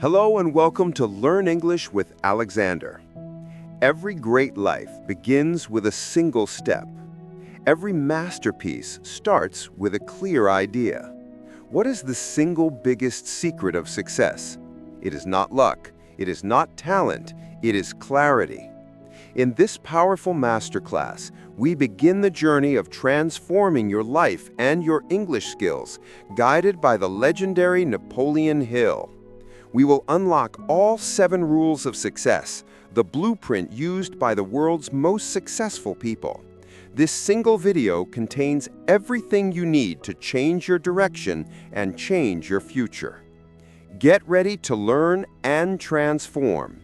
Hello and welcome to Learn English with Alexander. Every great life begins with a single step. Every masterpiece starts with a clear idea. What is the single biggest secret of success? It is not luck. It is not talent. It is clarity. In this powerful masterclass, we begin the journey of transforming your life and your English skills, guided by the legendary Napoleon Hill. We will unlock all 7 rules of success, the blueprint used by the world's most successful people. This single video contains everything you need to change your direction and change your future. Get ready to learn and transform.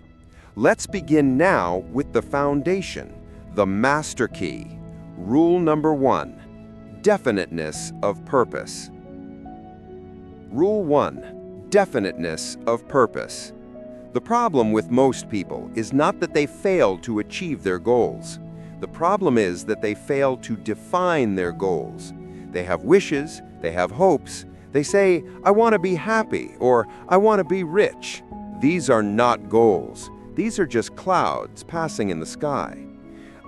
Let's begin now with the foundation, the master key. Rule number 1, definiteness of purpose. Rule 1. Definiteness of purpose. The problem with most people is not that they fail to achieve their goals. The problem is that they fail to define their goals. They have wishes, they have hopes. They say, I want to be happy, or I want to be rich. These are not goals. These are just clouds passing in the sky.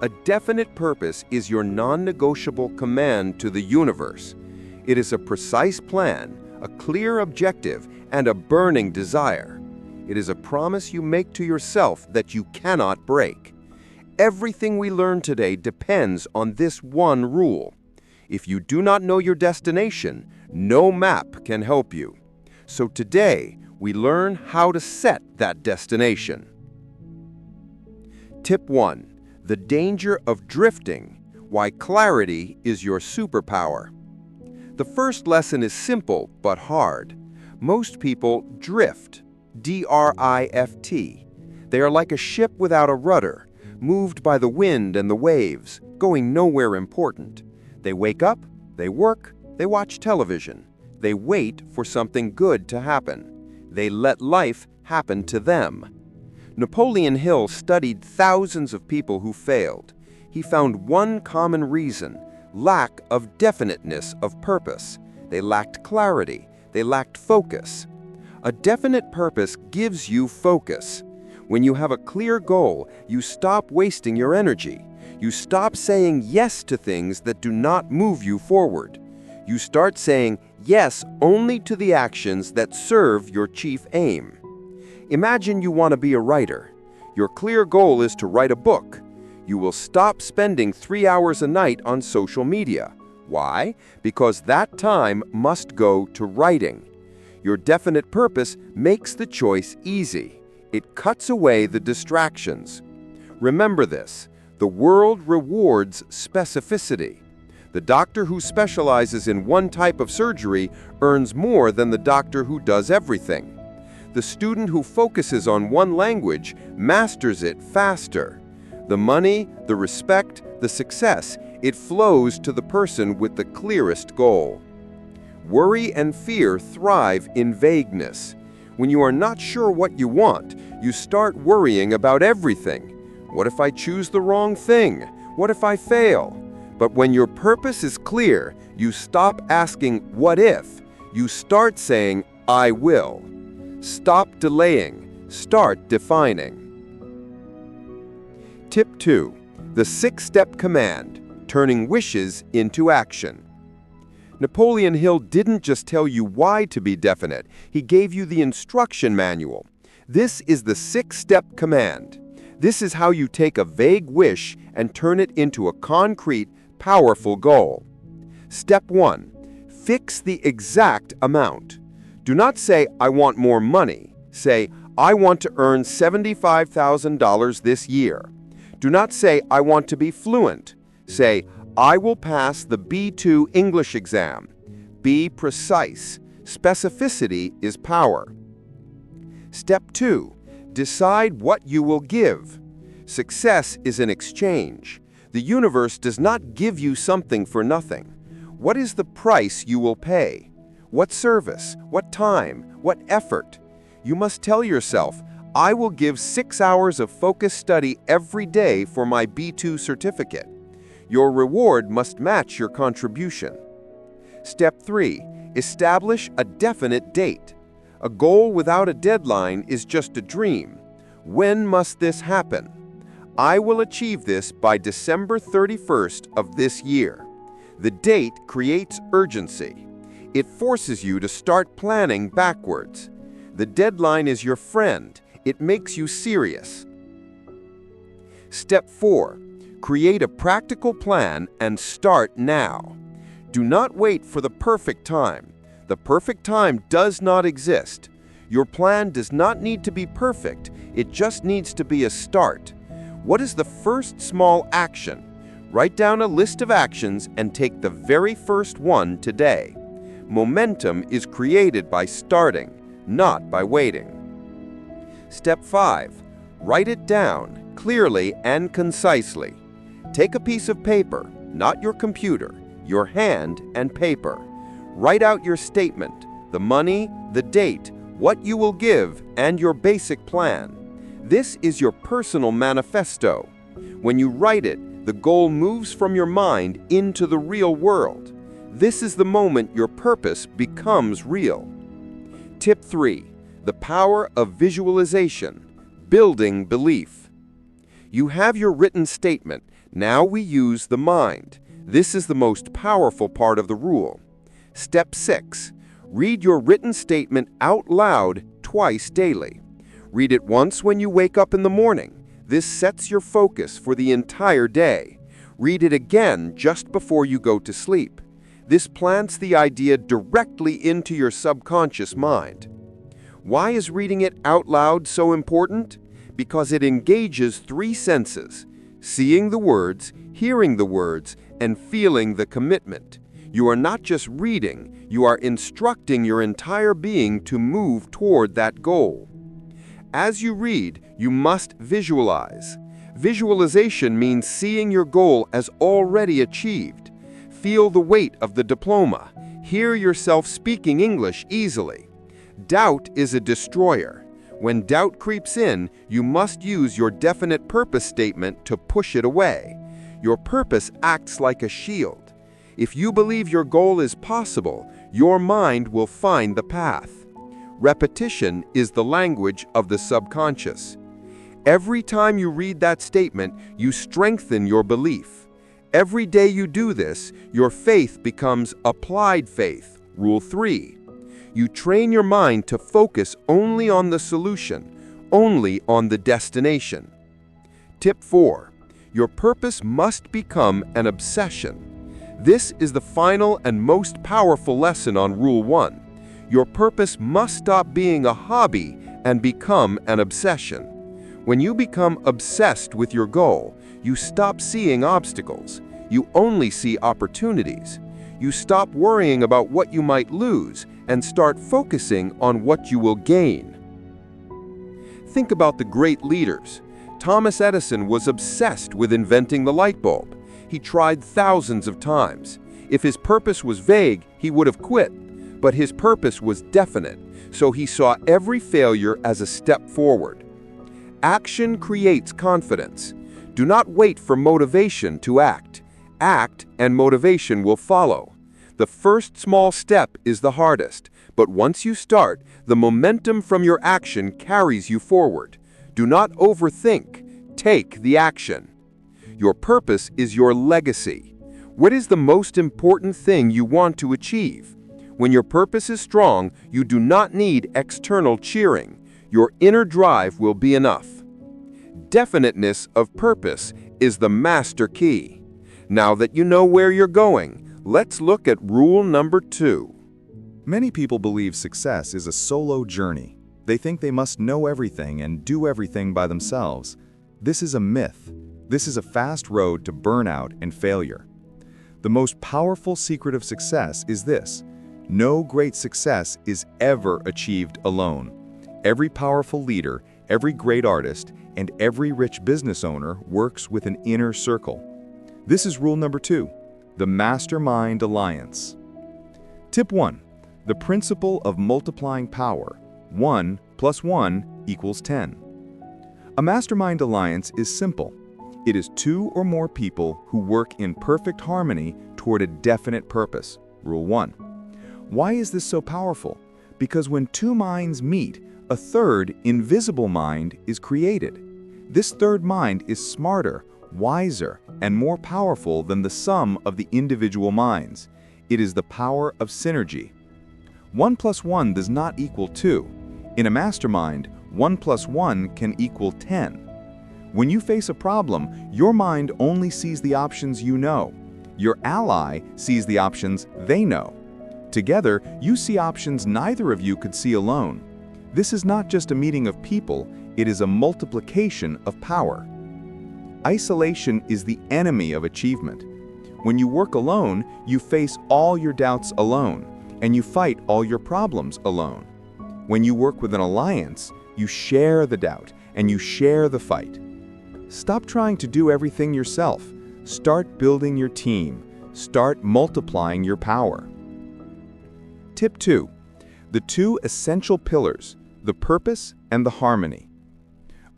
A definite purpose is your non-negotiable command to the universe. It is a precise plan, a clear objective, and a burning desire. It is a promise you make to yourself that you cannot break. Everything we learn today depends on this one rule. If you do not know your destination, no map can help you. So today, we learn how to set that destination. Tip 1. The danger of drifting, why clarity is your superpower. The first lesson is simple but hard. Most people drift, D-R-I-F-T. They are like a ship without a rudder, moved by the wind and the waves, going nowhere important. They wake up, they work, they watch television. They wait for something good to happen. They let life happen to them. Napoleon Hill studied thousands of people who failed. He found one common reason: lack of definiteness of purpose. They lacked clarity. They lacked focus. A definite purpose gives you focus. When you have a clear goal, you stop wasting your energy. You stop saying yes to things that do not move you forward. You start saying yes only to the actions that serve your chief aim. Imagine you want to be a writer. Your clear goal is to write a book. You will stop spending 3 hours a night on social media. Why? Because that time must go to writing. Your definite purpose makes the choice easy. It cuts away the distractions. Remember this: the world rewards specificity. The doctor who specializes in one type of surgery earns more than the doctor who does everything. The student who focuses on one language masters it faster. The money, the respect, the success, it flows to the person with the clearest goal. Worry and fear thrive in vagueness. When you are not sure what you want, you start worrying about everything. What if I choose the wrong thing? What if I fail? But when your purpose is clear, you stop asking, what if? You start saying, I will. Stop delaying. Start defining. Tip 2. The 6-step command, turning wishes into action. Napoleon Hill didn't just tell you why to be definite. He gave you the instruction manual. This is the 6-step command. This is how you take a vague wish and turn it into a concrete, powerful goal. Step 1. Fix the exact amount. Do not say, I want more money. Say, I want to earn $75,000 this year. Do not say, I want to be fluent. Say, I will pass the B2 English exam. Be precise. Specificity is power. Step 2. Decide what you will give. Success is an exchange. The universe does not give you something for nothing. What is the price you will pay? What service? What time? What effort? You must tell yourself, I will give 6 hours of focused study every day for my B2 certificate. Your reward must match your contribution. Step 3. Establish a definite date. A goal without a deadline is just a dream. When must this happen? I will achieve this by December 31st of this year. The date creates urgency. It forces you to start planning backwards. The deadline is your friend. It makes you serious. Step 4. Create a practical plan and start now. Do not wait for the perfect time. The perfect time does not exist. Your plan does not need to be perfect. It just needs to be a start. What is the first small action? Write down a list of actions and take the very first one today. Momentum is created by starting, not by waiting. Step 5. Write it down clearly and concisely. Take a piece of paper, not your computer, your hand and paper. Write out your statement, the money, the date, what you will give, and your basic plan. This is your personal manifesto. When you write it, the goal moves from your mind into the real world. This is the moment your purpose becomes real. Tip 3. The power of visualization. Building belief. You have your written statement. Now we use the mind. This is the most powerful part of the rule. Step 6. Read your written statement out loud twice daily. Read it once when you wake up in the morning. This sets your focus for the entire day. Read it again just before you go to sleep. This plants the idea directly into your subconscious mind. Why is reading it out loud so important? Because it engages 3 senses: seeing the words, hearing the words, and feeling the commitment. You are not just reading, you are instructing your entire being to move toward that goal. As you read, you must visualize. Visualization means seeing your goal as already achieved. Feel the weight of the diploma. Hear yourself speaking English easily. Doubt is a destroyer. When doubt creeps in, you must use your definite purpose statement to push it away. Your purpose acts like a shield. If you believe your goal is possible, your mind will find the path. Repetition is the language of the subconscious. Every time you read that statement, you strengthen your belief. Every day you do this, your faith becomes applied faith. Rule 3. You train your mind to focus only on the solution, only on the destination. Tip 4. Your purpose must become an obsession. This is the final and most powerful lesson on Rule 1. Your purpose must stop being a hobby and become an obsession. When you become obsessed with your goal, you stop seeing obstacles. You only see opportunities. You stop worrying about what you might lose and start focusing on what you will gain. Think about the great leaders. Thomas Edison was obsessed with inventing the light bulb. He tried thousands of times. If his purpose was vague, he would have quit. But his purpose was definite, so he saw every failure as a step forward. Action creates confidence. Do not wait for motivation to act. Act and motivation will follow. The first small step is the hardest, but once you start, the momentum from your action carries you forward. Do not overthink. Take the action. Your purpose is your legacy. What is the most important thing you want to achieve? When your purpose is strong, you do not need external cheering. Your inner drive will be enough. Definiteness of purpose is the master key. Now that you know where you're going, let's look at rule number 2. Many people believe success is a solo journey. They think they must know everything and do everything by themselves. This is a myth. This is a fast road to burnout and failure. The most powerful secret of success is this: no great success is ever achieved alone. Every powerful leader, every great artist, and every rich business owner works with an inner circle. This is rule number 2, the Mastermind Alliance. Tip 1, the principle of multiplying power. 1 + 1 = 10. A mastermind alliance is simple. It is 2 or more people who work in perfect harmony toward a definite purpose. Rule 1. Why is this so powerful? Because when two minds meet, a third, invisible mind is created. This third mind is smarter, wiser, and more powerful than the sum of the individual minds. It is the power of synergy. 1 plus 1 does not equal 2. In a mastermind, 1 plus 1 can equal 10. When you face a problem, your mind only sees the options you know. Your ally sees the options they know. Together, you see options neither of you could see alone. This is not just a meeting of people, it is a multiplication of power. Isolation is the enemy of achievement. When you work alone, you face all your doubts alone, and you fight all your problems alone. When you work with an alliance, you share the doubt, and you share the fight. Stop trying to do everything yourself. Start building your team. Start multiplying your power. Tip 2. The two essential pillars, the purpose and the harmony.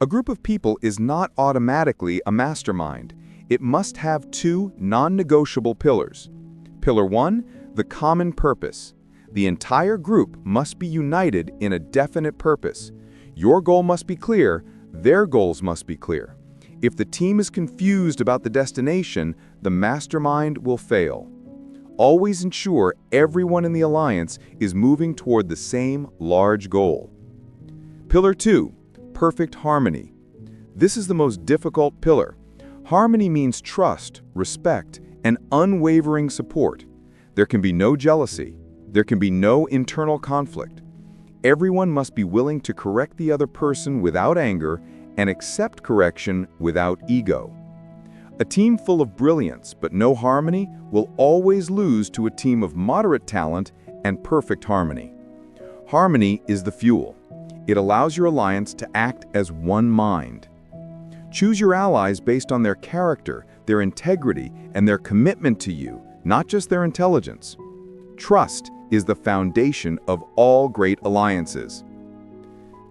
A group of people is not automatically a mastermind. It must have two non-negotiable pillars. Pillar 1, the common purpose. The entire group must be united in a definite purpose. Your goal must be clear, their goals must be clear. If the team is confused about the destination, the mastermind will fail. Always ensure everyone in the alliance is moving toward the same large goal. Pillar 2, perfect harmony. This is the most difficult pillar. Harmony means trust, respect, and unwavering support. There can be no jealousy. There can be no internal conflict. Everyone must be willing to correct the other person without anger and accept correction without ego. A team full of brilliance but no harmony will always lose to a team of moderate talent and perfect harmony. Harmony is the fuel. It allows your alliance to act as one mind. Choose your allies based on their character, their integrity, and their commitment to you, not just their intelligence. Trust is the foundation of all great alliances.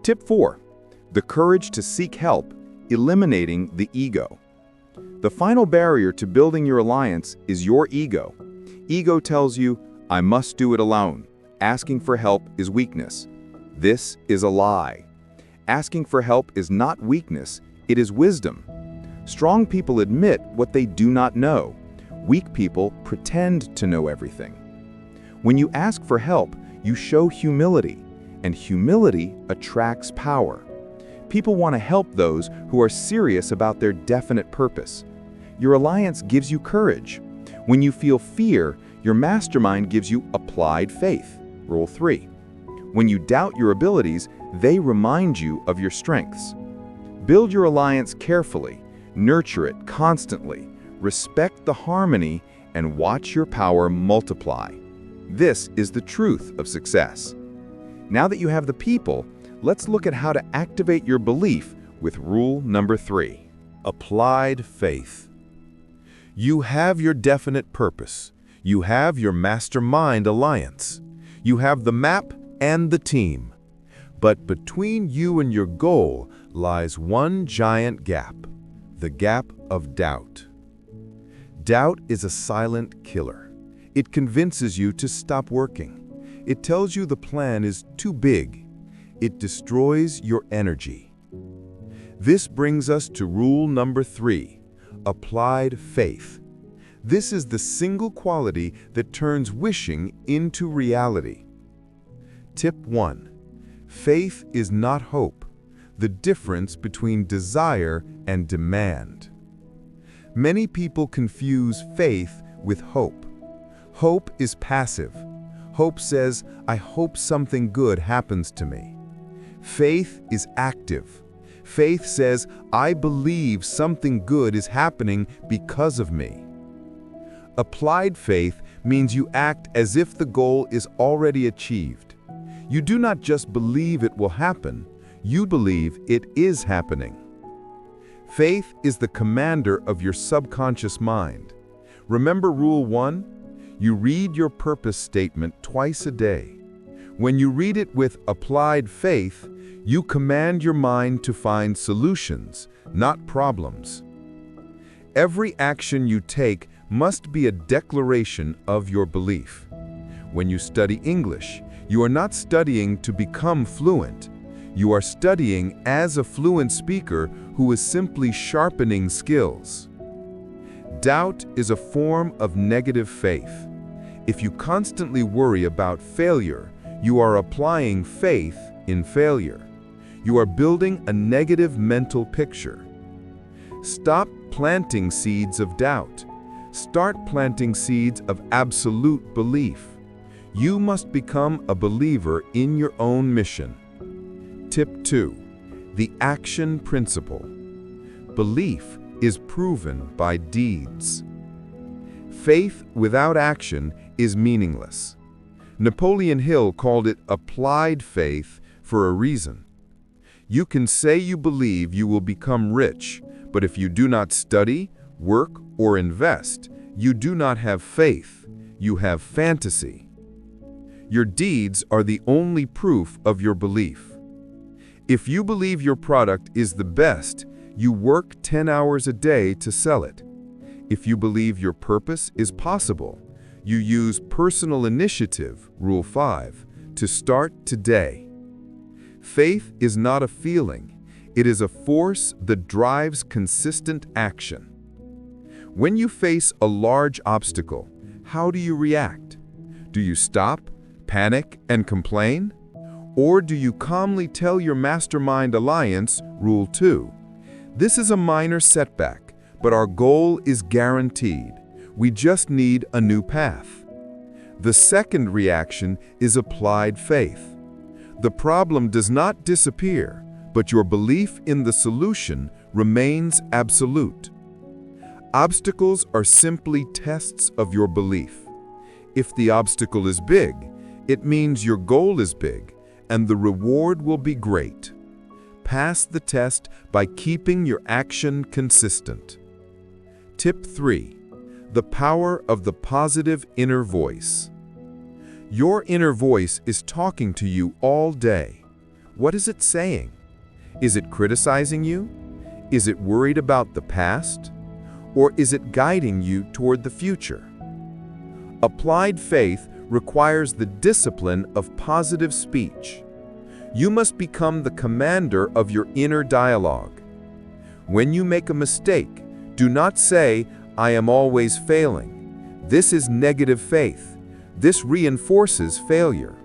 Tip 4. The courage to seek help, eliminating the ego. The final barrier to building your alliance is your ego. Ego tells you, I must do it alone. Asking for help is weakness. This is a lie. Asking for help is not weakness, it is wisdom. Strong people admit what they do not know. Weak people pretend to know everything. When you ask for help, you show humility, and humility attracts power. People want to help those who are serious about their definite purpose. Your alliance gives you courage. When you feel fear, your mastermind gives you applied faith. Rule 3. When you doubt your abilities, they remind you of your strengths. Build your alliance carefully, nurture it constantly, respect the harmony, and watch your power multiply. This is the truth of success. Now that you have the people, let's look at how to activate your belief with rule number 3. Applied faith. You have your definite purpose. You have your mastermind alliance. You have the map and the team. But between you and your goal lies one giant gap, the gap of doubt. Doubt is a silent killer. It convinces you to stop working. It tells you the plan is too big. It destroys your energy. This brings us to rule number 3, applied faith. This is the single quality that turns wishing into reality. Tip 1. Faith is not hope, the difference between desire and demand. Many people confuse faith with hope. Hope is passive. Hope says, I hope something good happens to me. Faith is active. Faith says, I believe something good is happening because of me. Applied faith means you act as if the goal is already achieved. You do not just believe it will happen, you believe it is happening. Faith is the commander of your subconscious mind. Remember rule 1? You read your purpose statement twice a day. When you read it with applied faith, you command your mind to find solutions, not problems. Every action you take must be a declaration of your belief. When you study English, You are not studying to become fluent. You are studying as a fluent speaker who is simply sharpening skills. Doubt is a form of negative faith. If you constantly worry about failure, you are applying faith in failure. You are building a negative mental picture. Stop planting seeds of doubt. Start planting seeds of absolute belief. You must become a believer in your own mission. Tip 2. The action principle. Belief is proven by deeds. Faith without action is meaningless. Napoleon Hill called it applied faith for a reason. You can say you believe you will become rich, but if you do not study, work, or invest, you do not have faith, you have fantasy. Your deeds are the only proof of your belief. If you believe your product is the best, you work 10 hours a day to sell it. If you believe your purpose is possible, you use personal initiative, Rule 5, to start today. Faith is not a feeling, it is a force that drives consistent action. When you face a large obstacle, how do you react? Do you stop, panic, and complain? Or do you calmly tell your mastermind alliance, Rule 2, this is a minor setback, but our goal is guaranteed. We just need a new path. The second reaction is applied faith. The problem does not disappear, but your belief in the solution remains absolute. Obstacles are simply tests of your belief. If the obstacle is big, it means your goal is big, and the reward will be great. Pass the test by keeping your action consistent. Tip 3. The power of the positive inner voice. Your inner voice is talking to you all day. What is it saying? Is it criticizing you? Is it worried about the past? Or is it guiding you toward the future? Applied faith requires the discipline of positive speech. You must become the commander of your inner dialogue. When you make a mistake, do not say, I am always failing. This is negative faith. This reinforces failure.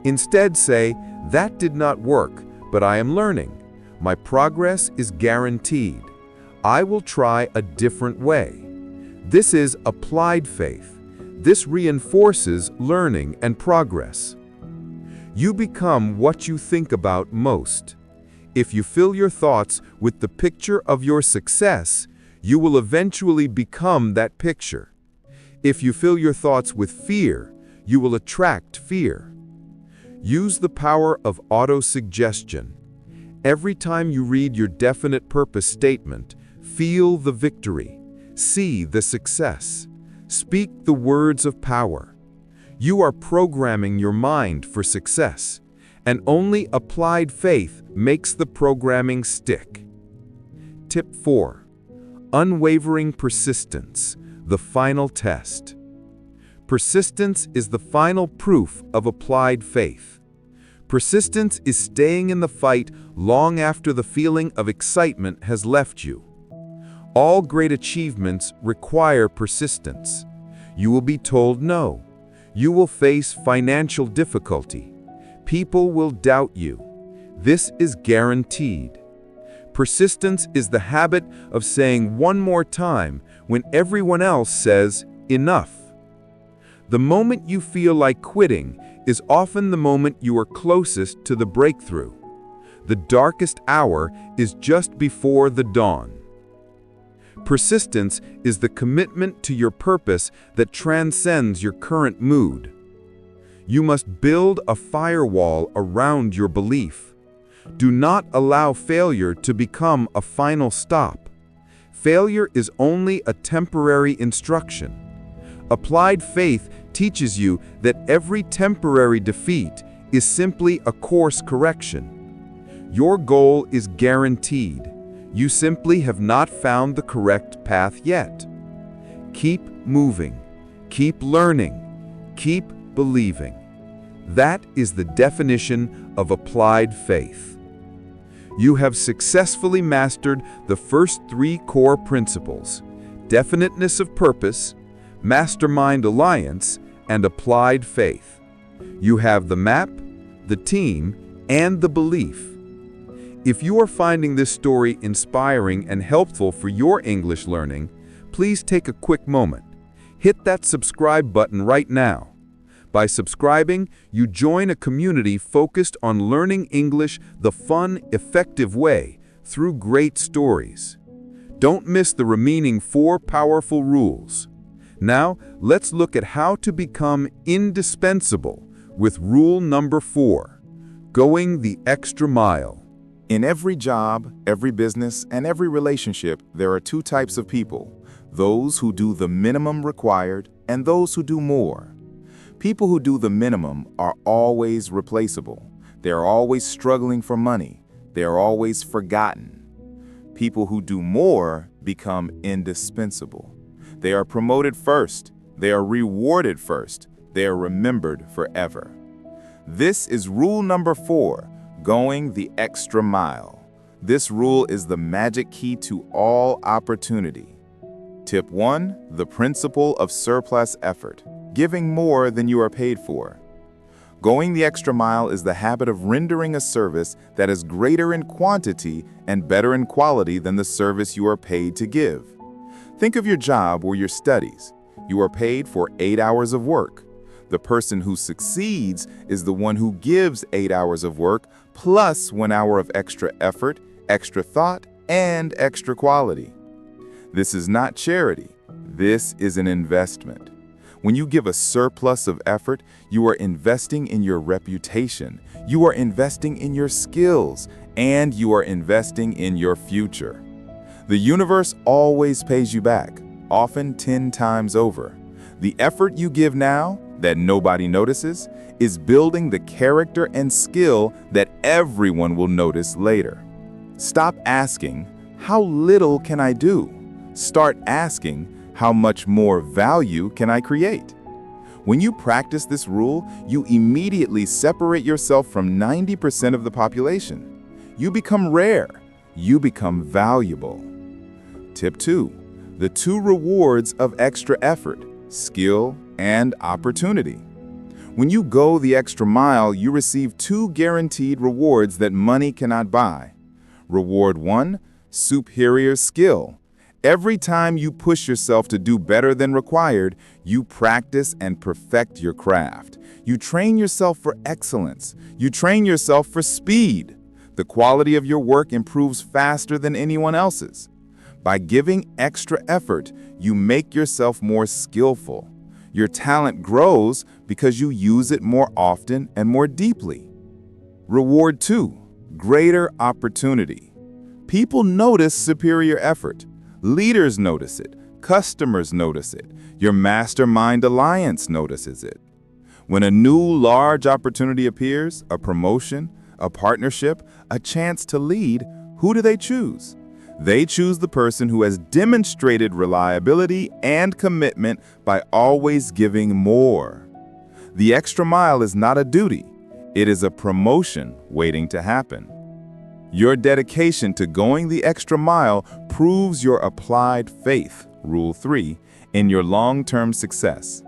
Instead say, that did not work, but I am learning. My progress is guaranteed. I will try a different way. This is applied faith. This reinforces learning and progress. You become what you think about most. If you fill your thoughts with the picture of your success, you will eventually become that picture. If you fill your thoughts with fear, you will attract fear. Use the power of auto-suggestion. Every time you read your definite purpose statement, feel the victory, see the success, speak the words of power. You are programming your mind for success, and only applied faith makes the programming stick. Tip 4. Unwavering persistence, the final test. Persistence is the final proof of applied faith. Persistence is staying in the fight long after the feeling of excitement has left you. All great achievements require persistence. You will be told no. You will face financial difficulty. People will doubt you. This is guaranteed. Persistence is the habit of saying one more time when everyone else says enough. The moment you feel like quitting is often the moment you are closest to the breakthrough. The darkest hour is just before the dawn. Persistence is the commitment to your purpose that transcends your current mood. You must build a firewall around your belief. Do not allow failure to become a final stop. Failure is only a temporary instruction. Applied faith teaches you that every temporary defeat is simply a course correction. Your goal is guaranteed. You simply have not found the correct path yet. Keep moving. Keep learning. Keep believing. That is the definition of applied faith. You have successfully mastered the first 3 core principles: definiteness of purpose, mastermind alliance, and applied faith. You have the map, the team, and the belief. If you are finding this story inspiring and helpful for your English learning, please take a quick moment. Hit that subscribe button right now. By subscribing, you join a community focused on learning English the fun, effective way through great stories. Don't miss the remaining 4 powerful rules. Now, let's look at how to become indispensable with rule number 4, going the extra mile. In every job, every business, and every relationship, there are 2 types of people: those who do the minimum required and those who do more. People who do the minimum are always replaceable. They are always struggling for money. They are always forgotten. People who do more become indispensable. They are promoted first. They are rewarded first. They are remembered forever. This is rule number 4. Going the extra mile. This rule is the magic key to all opportunity. Tip 1, the principle of surplus effort, giving more than you are paid for. Going the extra mile is the habit of rendering a service that is greater in quantity and better in quality than the service you are paid to give. Think of your job or your studies. You are paid for 8 hours of work. The person who succeeds is the one who gives 8 hours of work plus 1 hour of extra effort, extra thought, and extra quality. This is not charity. This is an investment. When you give a surplus of effort, you are investing in your reputation, you are investing in your skills, and you are investing in your future. The universe always pays you back, often 10 times over. The effort you give now, that nobody notices, is building the character and skill that everyone will notice later. Stop asking, "How little can I do?" Start asking, "How much more value can I create?" When you practice this rule, you immediately separate yourself from 90% of the population. You become rare. You become valuable. Tip 2, the 2 rewards of extra effort: skill and opportunity. When you go the extra mile, you receive 2 guaranteed rewards that money cannot buy. Reward 1, superior skill. Every time you push yourself to do better than required, you practice and perfect your craft. You train yourself for excellence. You train yourself for speed. The quality of your work improves faster than anyone else's. By giving extra effort, you make yourself more skillful. Your talent grows because you use it more often and more deeply. Reward 2, greater opportunity. People notice superior effort. Leaders notice it. Customers notice it. Your mastermind alliance notices it. When a new large opportunity appears, a promotion, a partnership, a chance to lead, who do they choose? They choose the person who has demonstrated reliability and commitment by always giving more. The extra mile is not a duty. It is a promotion waiting to happen. Your dedication to going the extra mile proves your applied faith, Rule 3, in your long-term success.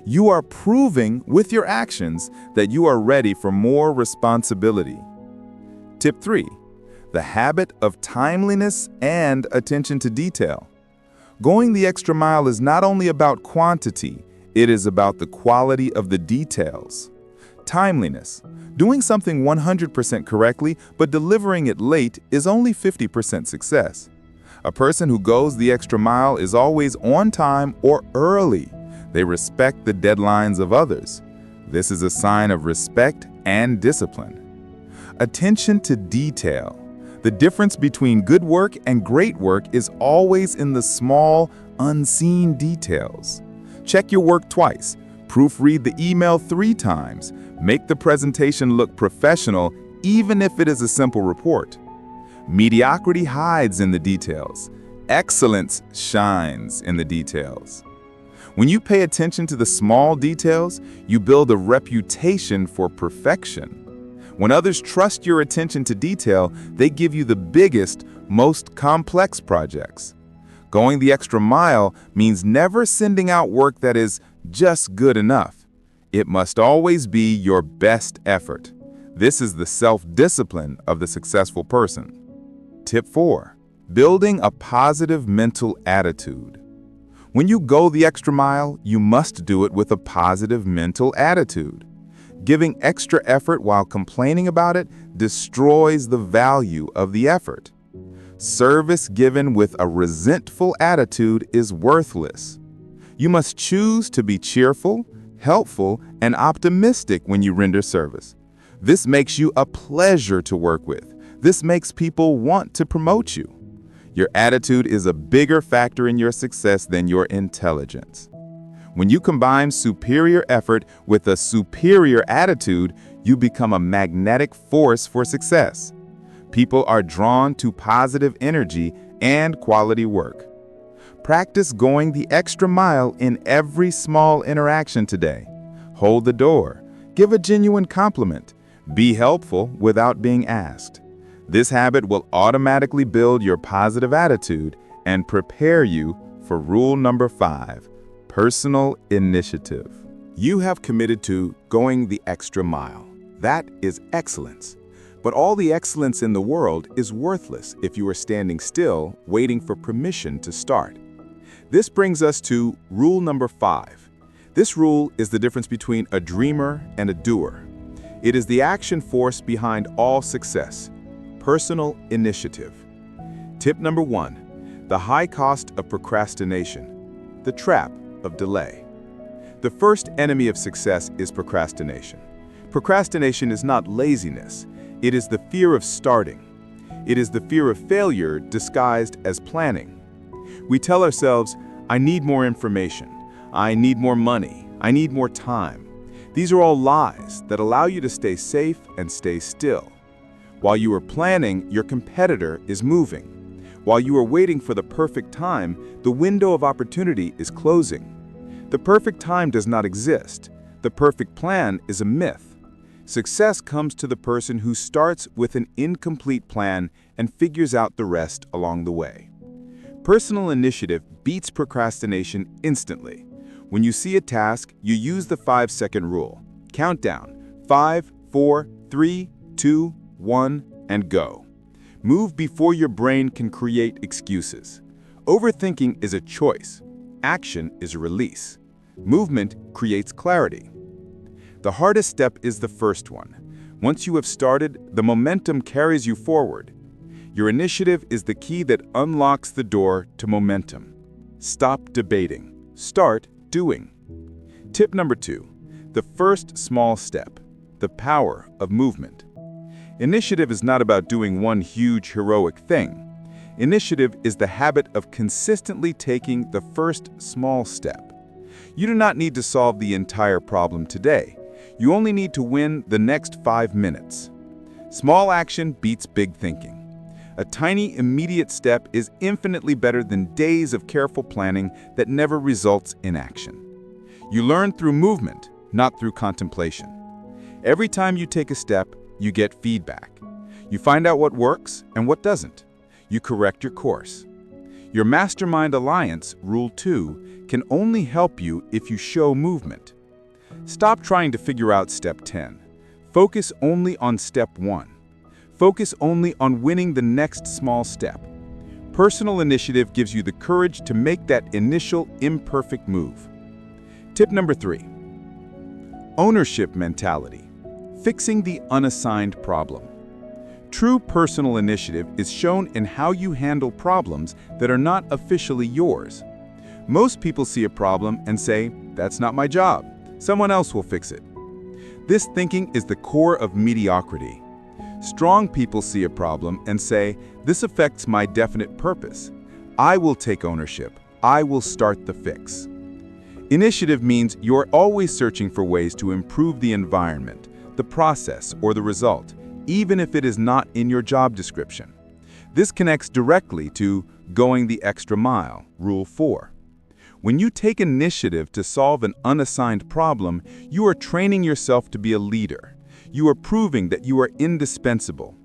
You are proving with your actions that you are ready for more responsibility. Tip 3, the habit of timeliness and attention to detail. Going the extra mile is not only about quantity, it is about the quality of the details. Timeliness. Doing something 100% correctly but delivering it late is only 50% success. A person who goes the extra mile is always on time or early. They respect the deadlines of others. This is a sign of respect and discipline. Attention to detail. The difference between good work and great work is always in the small, unseen details. Check your work twice. Proofread the email 3 times. Make the presentation look professional, even if it is a simple report. Mediocrity hides in the details. Excellence shines in the details. When you pay attention to the small details, you build a reputation for perfection. When others trust your attention to detail, they give you the biggest, most complex projects. Going the extra mile means never sending out work that is just good enough. It must always be your best effort. This is the self-discipline of the successful person. Tip 4. Building a positive mental attitude. When you go the extra mile, you must do it with a positive mental attitude. Giving extra effort while complaining about it destroys the value of the effort. Service given with a resentful attitude is worthless. You must choose to be cheerful, helpful, and optimistic when you render service. This makes you a pleasure to work with. This makes people want to promote you. Your attitude is a bigger factor in your success than your intelligence. When you combine superior effort with a superior attitude, you become a magnetic force for success. People are drawn to positive energy and quality work. Practice going the extra mile in every small interaction today. Hold the door. Give a genuine compliment. Be helpful without being asked. This habit will automatically build your positive attitude and prepare you for rule number 5. Personal initiative. You have committed to going the extra mile. That is excellence. But all the excellence in the world is worthless if you are standing still, waiting for permission to start. This brings us to rule number 5. This rule is the difference between a dreamer and a doer. It is the action force behind all success. Personal initiative. Tip number 1. The high cost of procrastination. The trap of delay. The first enemy of success is procrastination. Procrastination is not laziness. It is the fear of starting. It is the fear of failure disguised as planning. We tell ourselves, I need more information. I need more money. I need more time. These are all lies that allow you to stay safe and stay still. While you are planning, your competitor is moving. While you are waiting for the perfect time, the window of opportunity is closing. The perfect time does not exist. The perfect plan is a myth. Success comes to the person who starts with an incomplete plan and figures out the rest along the way. Personal initiative beats procrastination instantly. When you see a task, you use the 5-second rule. Count down. 5, 4, 3, 2, 1, and go. Move before your brain can create excuses. Overthinking is a choice. Action is a release. Movement creates clarity. The hardest step is the first one. Once you have started, the momentum carries you forward. Your initiative is the key that unlocks the door to momentum. Stop debating. Start doing. Tip number 2. The first small step. The power of movement. Initiative is not about doing one huge heroic thing. Initiative is the habit of consistently taking the first small step. You do not need to solve the entire problem today. You only need to win the next 5 minutes. Small action beats big thinking. A tiny, immediate step is infinitely better than days of careful planning that never results in action. You learn through movement, not through contemplation. Every time you take a step, you get feedback. You find out what works and what doesn't. You correct your course. Your Mastermind Alliance, Rule 2, can only help you if you show movement. Stop trying to figure out Step 10. Focus only on Step 1. Focus only on winning the next small step. Personal initiative gives you the courage to make that initial imperfect move. Tip number 3. Ownership mentality. Fixing the unassigned problem. True personal initiative is shown in how you handle problems that are not officially yours. Most people see a problem and say, "That's not my job. Someone else will fix it." This thinking is the core of mediocrity. Strong people see a problem and say, "This affects my definite purpose. I will take ownership. I will start the fix." Initiative means you're always searching for ways to improve the environment, the process, or the result, even if it is not in your job description. This connects directly to going the extra mile, Rule 4. When you take initiative to solve an unassigned problem, you are training yourself to be a leader. You are proving that you are indispensable.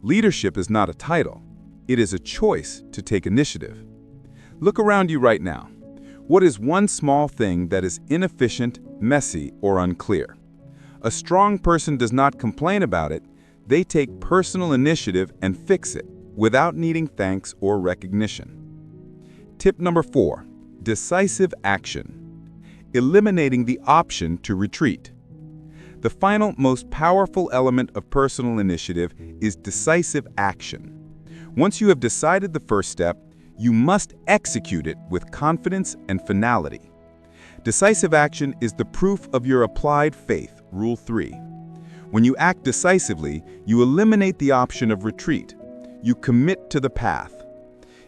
Leadership is not a title. It is a choice to take initiative. Look around you right now. What is one small thing that is inefficient, messy, or unclear? A strong person does not complain about it. They take personal initiative and fix it without needing thanks or recognition. Tip number 4, decisive action. Eliminating the option to retreat. The final, most powerful element of personal initiative is decisive action. Once you have decided the first step, you must execute it with confidence and finality. Decisive action is the proof of your applied faith, Rule 3. When you act decisively, you eliminate the option of retreat. You commit to the path.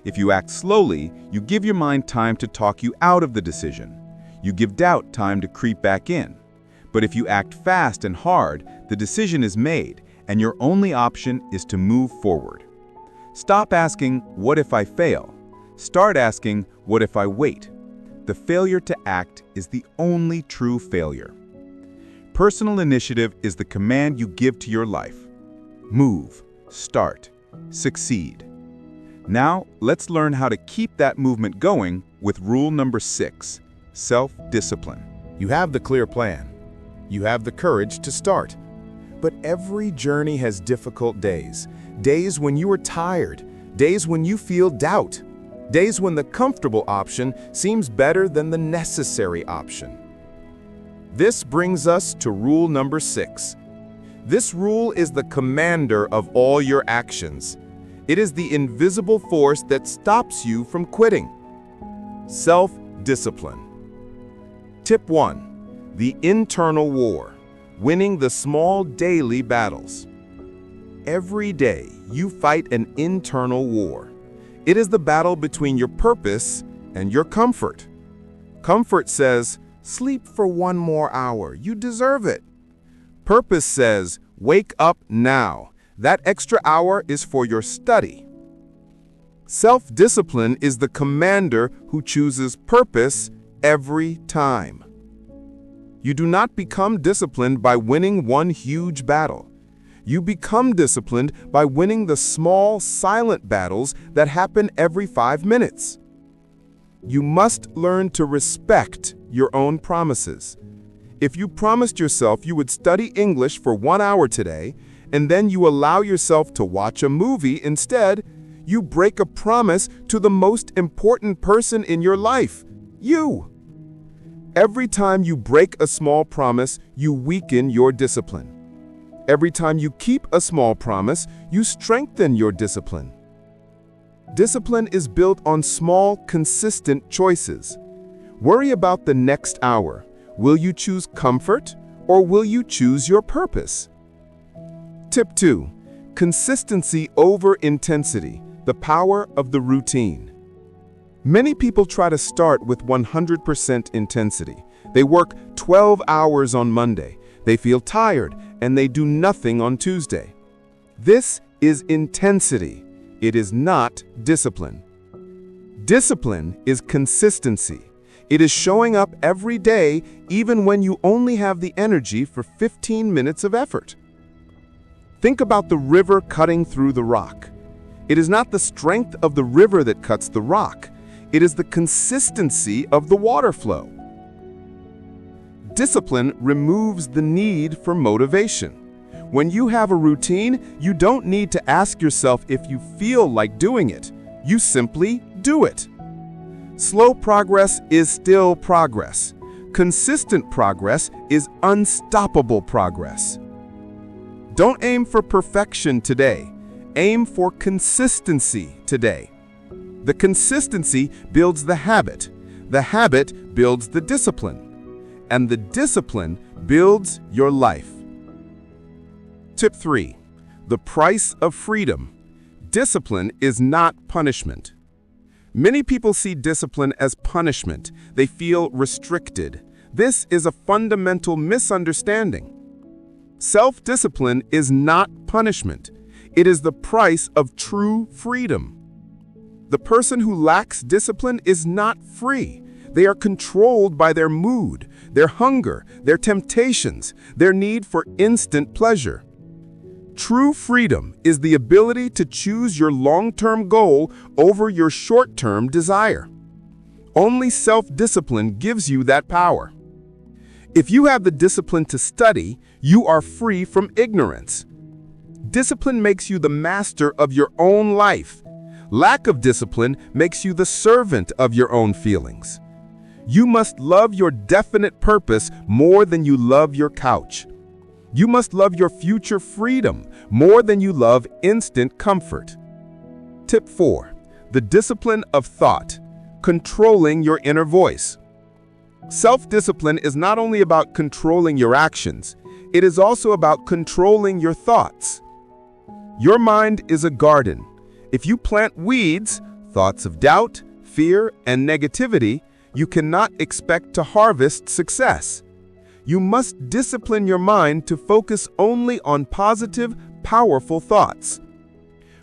If you act slowly, you give your mind time to talk you out of the decision. You give doubt time to creep back in. But if you act fast and hard, the decision is made, and your only option is to move forward. Stop asking, "What if I fail?" Start asking, "What if I wait?" The failure to act is the only true failure. Personal initiative is the command you give to your life. Move, start, succeed. Now, let's learn how to keep that movement going with rule number 6, self-discipline. You have the clear plan. You have the courage to start. But every journey has difficult days. Days when you are tired. Days when you feel doubt. Days when the comfortable option seems better than the necessary option. This brings us to rule number 6. This rule is the commander of all your actions. It is the invisible force that stops you from quitting. Self-discipline. Tip 1. The internal war. Winning the small daily battles. Every day, you fight an internal war. It is the battle between your purpose and your comfort. Comfort says, "Sleep for one more hour. You deserve it." Purpose says, "Wake up now. That extra hour is for your study." Self-discipline is the commander who chooses purpose every time. You do not become disciplined by winning one huge battle. You become disciplined by winning the small, silent battles that happen every 5 minutes. You must learn to respect your own promises. If you promised yourself you would study English for 1 hour today, and then you allow yourself to watch a movie instead, you break a promise to the most important person in your life, you. Every time you break a small promise, you weaken your discipline. Every time you keep a small promise, you strengthen your discipline. Discipline is built on small, consistent choices. Worry about the next hour. Will you choose comfort or will you choose your purpose? Tip 2. Consistency over intensity, the power of the routine. Many people try to start with 100% intensity. They work 12 hours on Monday. They feel tired and they do nothing on Tuesday. This is intensity. It is not discipline. Discipline is consistency. It is showing up every day even when you only have the energy for 15 minutes of effort. Think about the river cutting through the rock. It is not the strength of the river that cuts the rock. It is the consistency of the water flow. Discipline removes the need for motivation. When you have a routine, you don't need to ask yourself if you feel like doing it. You simply do it. Slow progress is still progress. Consistent progress is unstoppable progress. Don't aim for perfection today. Aim for consistency today. The consistency builds the habit. The habit builds the discipline. And the discipline builds your life. Tip 3. The price of freedom. Discipline is not punishment. Many people see discipline as punishment. They feel restricted. This is a fundamental misunderstanding. Self-discipline is not punishment. It is the price of true freedom. The person who lacks discipline is not free. They are controlled by their mood, their hunger, their temptations, their need for instant pleasure. True freedom is the ability to choose your long-term goal over your short-term desire. Only self-discipline gives you that power. If you have the discipline to study, you are free from ignorance. Discipline makes you the master of your own life. Lack of discipline makes you the servant of your own feelings. You must love your definite purpose more than you love your couch. You must love your future freedom more than you love instant comfort. Tip 4. The discipline of thought, controlling your inner voice. Self-discipline is not only about controlling your actions, it is also about controlling your thoughts. Your mind is a garden. If you plant weeds, thoughts of doubt, fear, and negativity, you cannot expect to harvest success. You must discipline your mind to focus only on positive, powerful thoughts.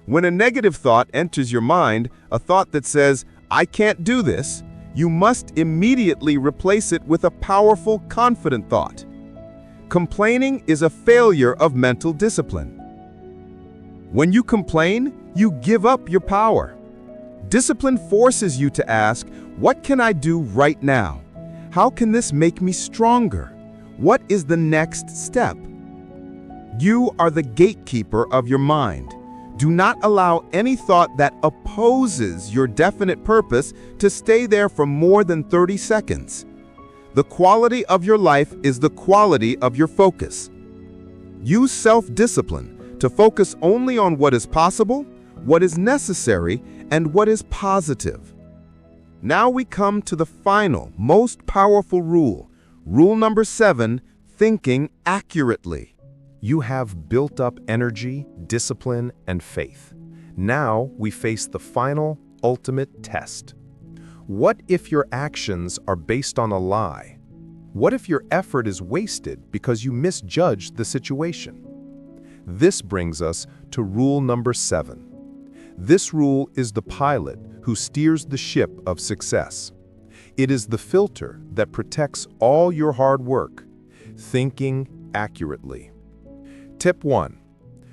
When a negative thought enters your mind, a thought that says, "I can't do this," you must immediately replace it with a powerful, confident thought. Complaining is a failure of mental discipline. When you complain, you give up your power. Discipline forces you to ask, "What can I do right now? How can this make me stronger? What is the next step?" You are the gatekeeper of your mind. Do not allow any thought that opposes your definite purpose to stay there for more than 30 seconds. The quality of your life is the quality of your focus. Use self-discipline to focus only on what is possible, what is necessary, and what is positive. Now we come to the final, most powerful rule. Rule number 7, thinking accurately. You have built up energy, discipline, and faith. Now we face the final, ultimate test. What if your actions are based on a lie? What if your effort is wasted because you misjudged the situation? This brings us to rule number 7. This rule is the pilot who steers the ship of success. It is the filter that protects all your hard work. Thinking accurately. Tip 1.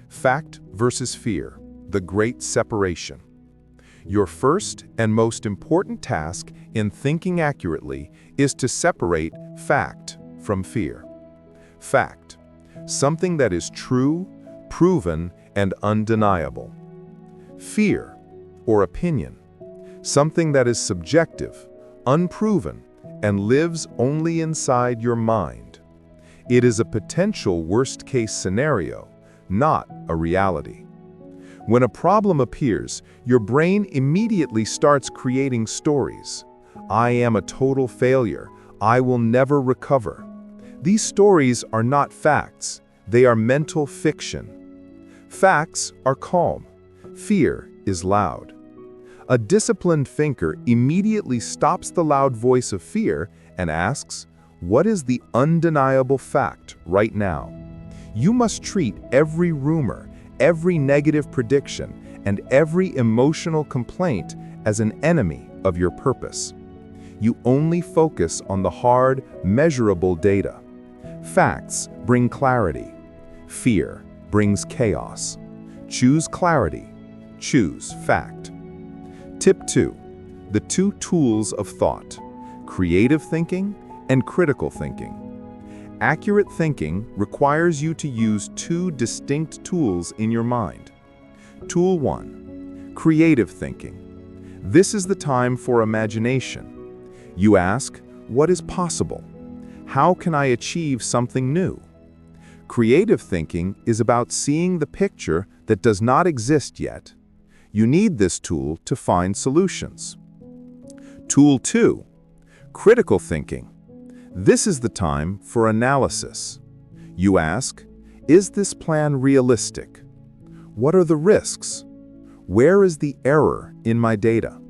Fact versus fear, the great separation. Your first and most important task in thinking accurately is to separate fact from fear. Fact, something that is true, proven, and undeniable. Fear, or opinion, something that is subjective, unproven, and lives only inside your mind. It is a potential worst-case scenario, not a reality. When a problem appears, your brain immediately starts creating stories. I am a total failure. I will never recover. These stories are not facts. They are mental fiction. Facts are calm. Fear is loud. A disciplined thinker immediately stops the loud voice of fear and asks, what is the undeniable fact right now? You must treat every rumor, every negative prediction, and every emotional complaint as an enemy of your purpose. You only focus on the hard, measurable data. Facts bring clarity. Fear brings chaos. Choose clarity. Choose fact. Tip 2. The 2 tools of thought: creative thinking and critical thinking. Accurate thinking requires you to use 2 distinct tools in your mind. Tool 1. Creative thinking. This is the time for imagination. You ask, what is possible? How can I achieve something new? Creative thinking is about seeing the picture that does not exist yet. You need this tool to find solutions. Tool 2. Critical thinking. This is the time for analysis. You ask, is this plan realistic? What are the risks? Where is the error in my data?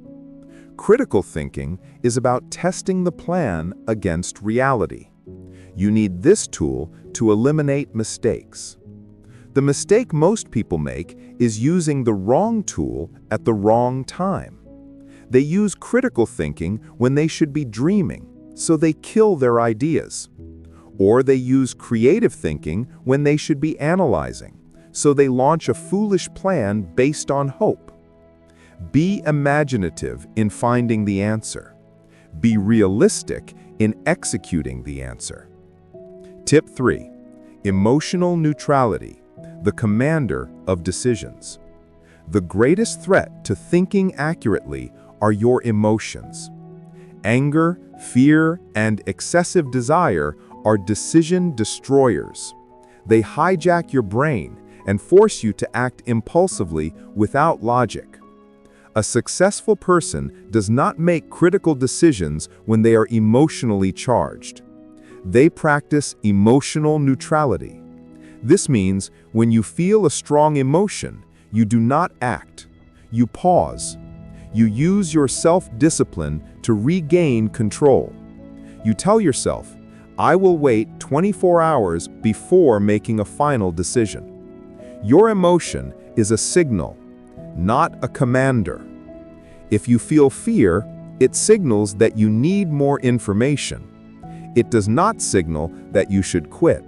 Critical thinking is about testing the plan against reality. You need this tool to eliminate mistakes. The mistake most people make is using the wrong tool at the wrong time. They use critical thinking when they should be dreaming, so they kill their ideas. Or they use creative thinking when they should be analyzing, so they launch a foolish plan based on hope. Be imaginative in finding the answer. Be realistic in executing the answer. Tip 3. Emotional neutrality, the commander of decisions. The greatest threat to thinking accurately are your emotions. Anger, fear, and excessive desire are decision destroyers. They hijack your brain and force you to act impulsively without logic. A successful person does not make critical decisions when they are emotionally charged. They practice emotional neutrality. This means when you feel a strong emotion, you do not act. You pause. You use your self-discipline to regain control. You tell yourself, I will wait 24 hours before making a final decision. Your emotion is a signal, not a commander. If you feel fear, it signals that you need more information. It does not signal that you should quit.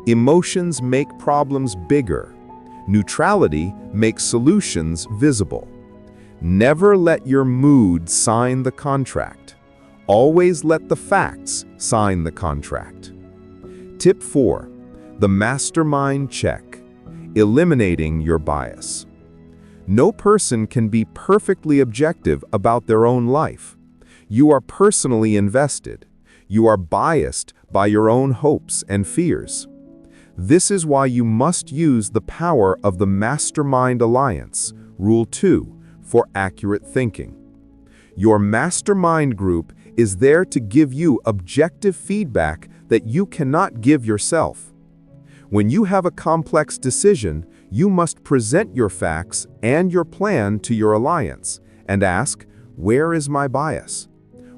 Emotions make problems bigger. Neutrality makes solutions visible. Never let your mood sign the contract. Always let the facts sign the contract. Tip 4. The mastermind check. Eliminating your bias. No person can be perfectly objective about their own life. You are personally invested. You are biased by your own hopes and fears. This is why you must use the power of the Mastermind Alliance, Rule 2, for accurate thinking. Your mastermind group is there to give you objective feedback that you cannot give yourself. When you have a complex decision, you must present your facts and your plan to your alliance and ask, where is my bias?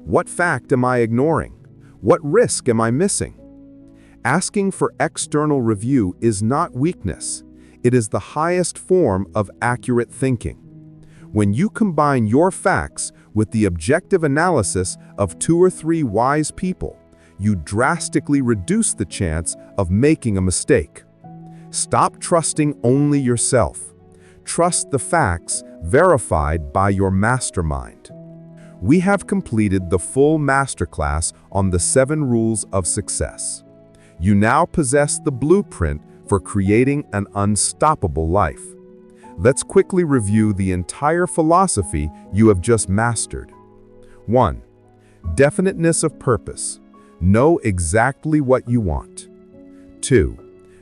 What fact am I ignoring? What risk am I missing? Asking for external review is not weakness. It is the highest form of accurate thinking. When you combine your facts with the objective analysis of 2 or 3 wise people, you drastically reduce the chance of making a mistake. Stop trusting only yourself. Trust the facts verified by your mastermind. We have completed the full masterclass on the 7 rules of success. You now possess the blueprint for creating an unstoppable life. Let's quickly review the entire philosophy you have just mastered. 1. Definiteness of purpose. Know exactly what you want. 2.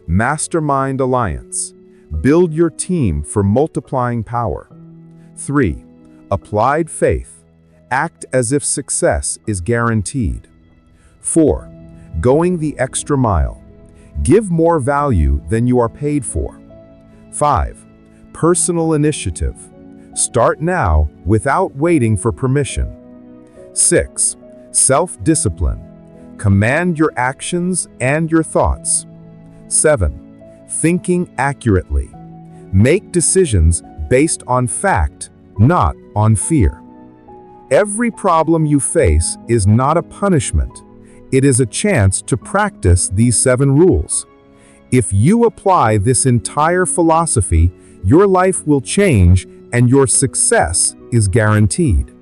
Mastermind alliance. Build your team for multiplying power. 3. Applied faith. Act as if success is guaranteed. 4. Going the extra mile. Give more value than you are paid for. 5. Personal initiative. Start now without waiting for permission. 6. Self-discipline. Command your actions and your thoughts. 7. Thinking accurately. Make decisions based on fact, not on fear. Every problem you face is not a punishment. It is a chance to practice these 7 rules. If you apply this entire philosophy, your life will change and your success is guaranteed.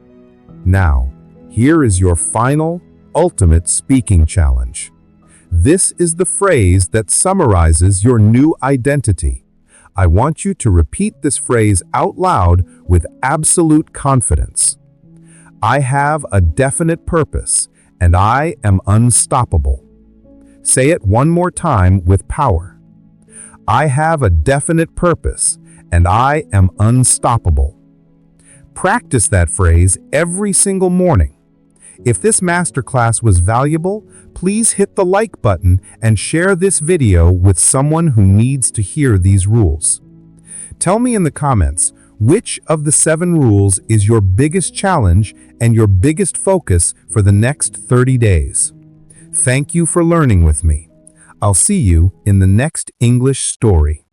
Now, here is your final, ultimate speaking challenge. This is the phrase that summarizes your new identity. I want you to repeat this phrase out loud with absolute confidence. I have a definite purpose, and I am unstoppable. Say it one more time with power. I have a definite purpose, and I am unstoppable. Practice that phrase every single morning. If this masterclass was valuable, please hit the like button and share this video with someone who needs to hear these rules. Tell me in the comments, which of the 7 rules is your biggest challenge and your biggest focus for the next 30 days? Thank you for learning with me. I'll see you in the next English story.